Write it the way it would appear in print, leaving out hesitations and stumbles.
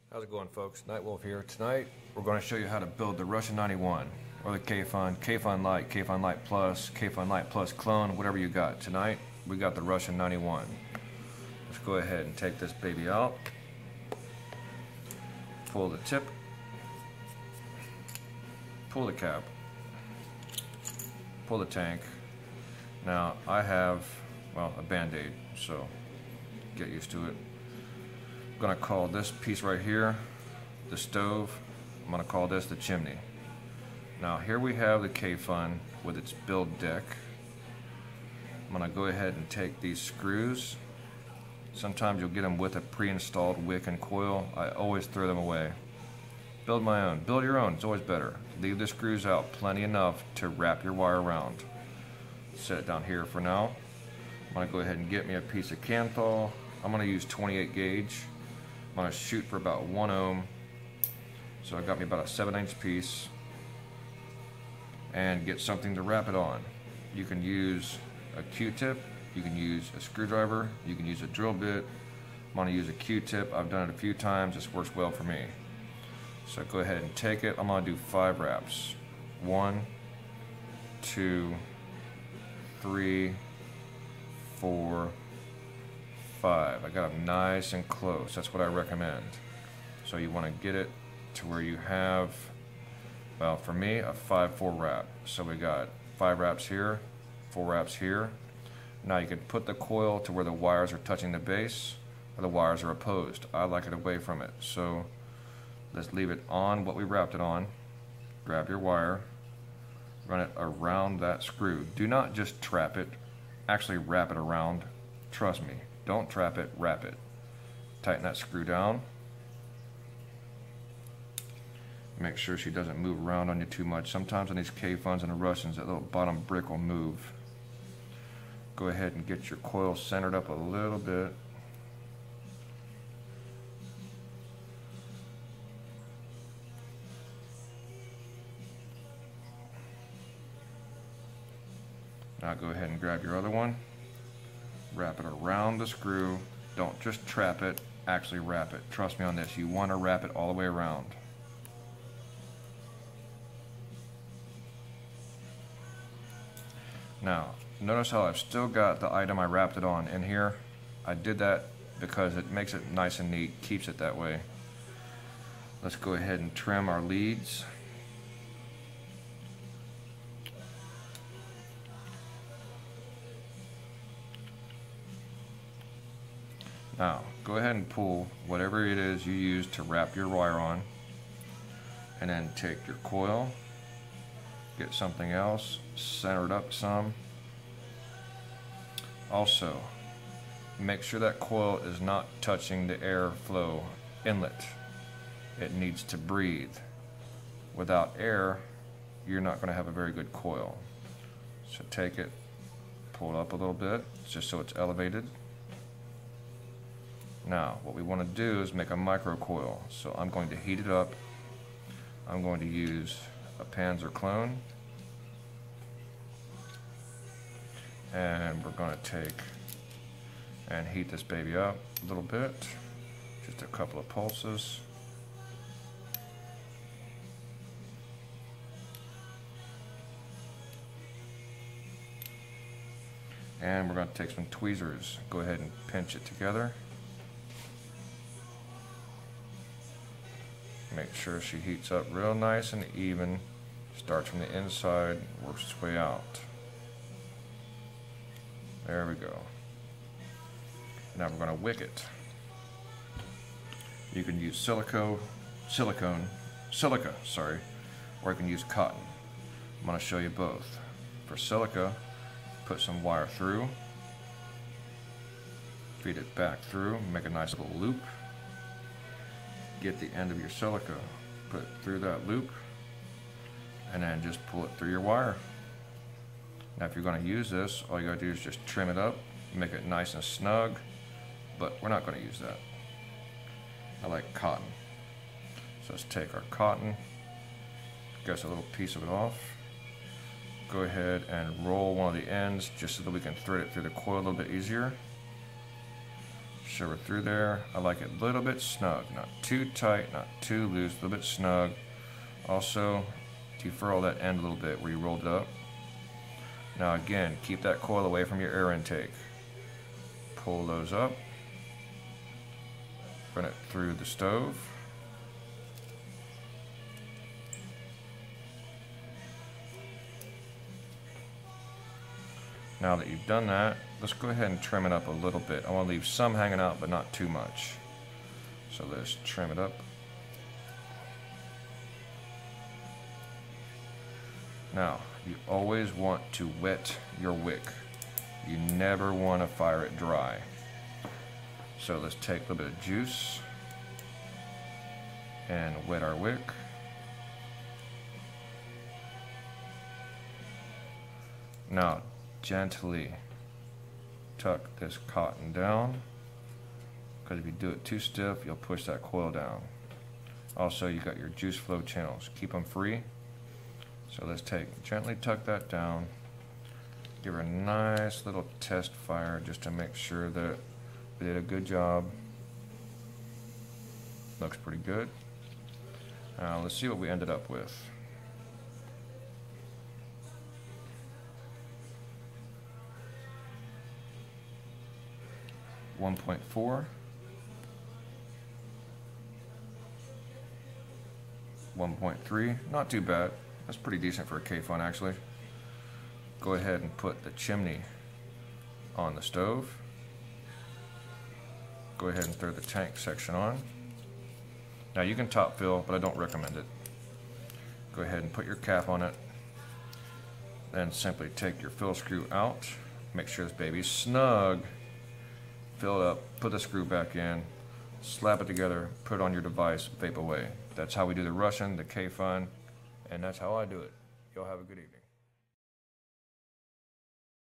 How's it going, folks? Nightwolf here. Tonight we're going to show you how to build the Russian 91 or the Kayfun Light, Kayfun Light Plus, Kayfun Light Plus clone, whatever you got. Tonight we got the Russian 91. Let's go ahead and take this baby out. Pull the tip. Pull the cap. Pull the tank. Now I have, well, a band-aid, so get used to it. I'm going to call this piece right here the stove. I'm going to call this the chimney. Now here we have the Kayfun with its build deck. I'm going to go ahead and take these screws. Sometimes you'll get them with a pre-installed wick and coil. I always throw them away. Build my own. Build your own. It's always better. Leave the screws out plenty enough to wrap your wire around. Set it down here for now. I'm going to go ahead and get me a piece of Kanthal. I'm going to use 28 gauge. I'm going to shoot for about 1 ohm. So I got me about a 7" piece. And get something to wrap it on. You can use a Q-tip. You can use a screwdriver. You can use a drill bit. I'm going to use a Q-tip. I've done it a few times. This works well for me. So go ahead and take it. I'm going to do 5 wraps. 1, 2, 3, 4, 5. I got them nice and close. That's what I recommend. So you want to get it to where you have, well, for me, a 5-4 wrap. So we got 5 wraps here, 4 wraps here. Now you can put the coil to where the wires are touching the base or the wires are opposed. I like it away from it. So let's leave it on what we wrapped it on. Grab your wire, run it around that screw. Do not just trap it, actually wrap it around. Trust me, don't trap it, wrap it. Tighten that screw down. Make sure she doesn't move around on you too much. Sometimes on these Kayfuns and the Russians, that little bottom brick will move. Go ahead and get your coil centered up a little bit. Now go ahead and grab your other one. Wrap it around the screw. Don't just trap it, actually wrap it. Trust me on this, you want to wrap it all the way around. Now, notice how I've still got the item I wrapped it on in here. I did that because it makes it nice and neat, keeps it that way. Let's go ahead and trim our leads. Now, go ahead and pull whatever it is you use to wrap your wire on, and then take your coil, get something else, center it up some. Also, make sure that coil is not touching the airflow inlet. It needs to breathe. Without air, you're not going to have a very good coil. So take it, pull it up a little bit, just so it's elevated. Now, what we want to do is make a micro coil. So I'm going to heat it up. I'm going to use a Panzer clone. And we're going to take and heat this baby up a little bit. Just a couple of pulses. And we're going to take some tweezers. Go ahead and pinch it together. Make sure she heats up real nice and even. Starts from the inside, works its way out. There we go. Now we're going to wick it. You can use silica, or you can use cotton. I'm going to show you both. For silica, put some wire through, feed it back through, make a nice little loop. Get the end of your silica, put it through that loop, and then just pull it through your wire. Now if you're going to use this, all you got to do is just trim it up, make it nice and snug, but we're not going to use that. I like cotton. So let's take our cotton, get a little piece of it off, go ahead and roll one of the ends just so that we can thread it through the coil a little bit easier. Shove it through there. I like it a little bit snug, not too tight, not too loose, a little bit snug. Also, defurl that end a little bit where you rolled it up. Now again, keep that coil away from your air intake. Pull those up. Run it through the stove. Now that you've done that, let's go ahead and trim it up a little bit. I want to leave some hanging out, but not too much. So let's trim it up. Now, you always want to wet your wick. You never want to fire it dry. So let's take a little bit of juice and wet our wick. Now, gently tuck this cotton down, because if you do it too stiff, you'll push that coil down. Also, you got your juice flow channels. Keep them free. So let's gently tuck that down. Give her a nice little test fire just to make sure that we did a good job. Looks pretty good. Now let's see what we ended up with. .4, 1.3, not too bad. That's pretty decent for a Kayfun actually. Go ahead and put the chimney on the stove. Go ahead and throw the tank section on. Now you can top fill, but I don't recommend it. Go ahead and put your cap on it. Then simply take your fill screw out. Make sure this baby's snug. Fill it up, put the screw back in, slap it together, put it on your device, vape away. That's how we do the Russian, the Kayfun, and that's how I do it. Y'all have a good evening.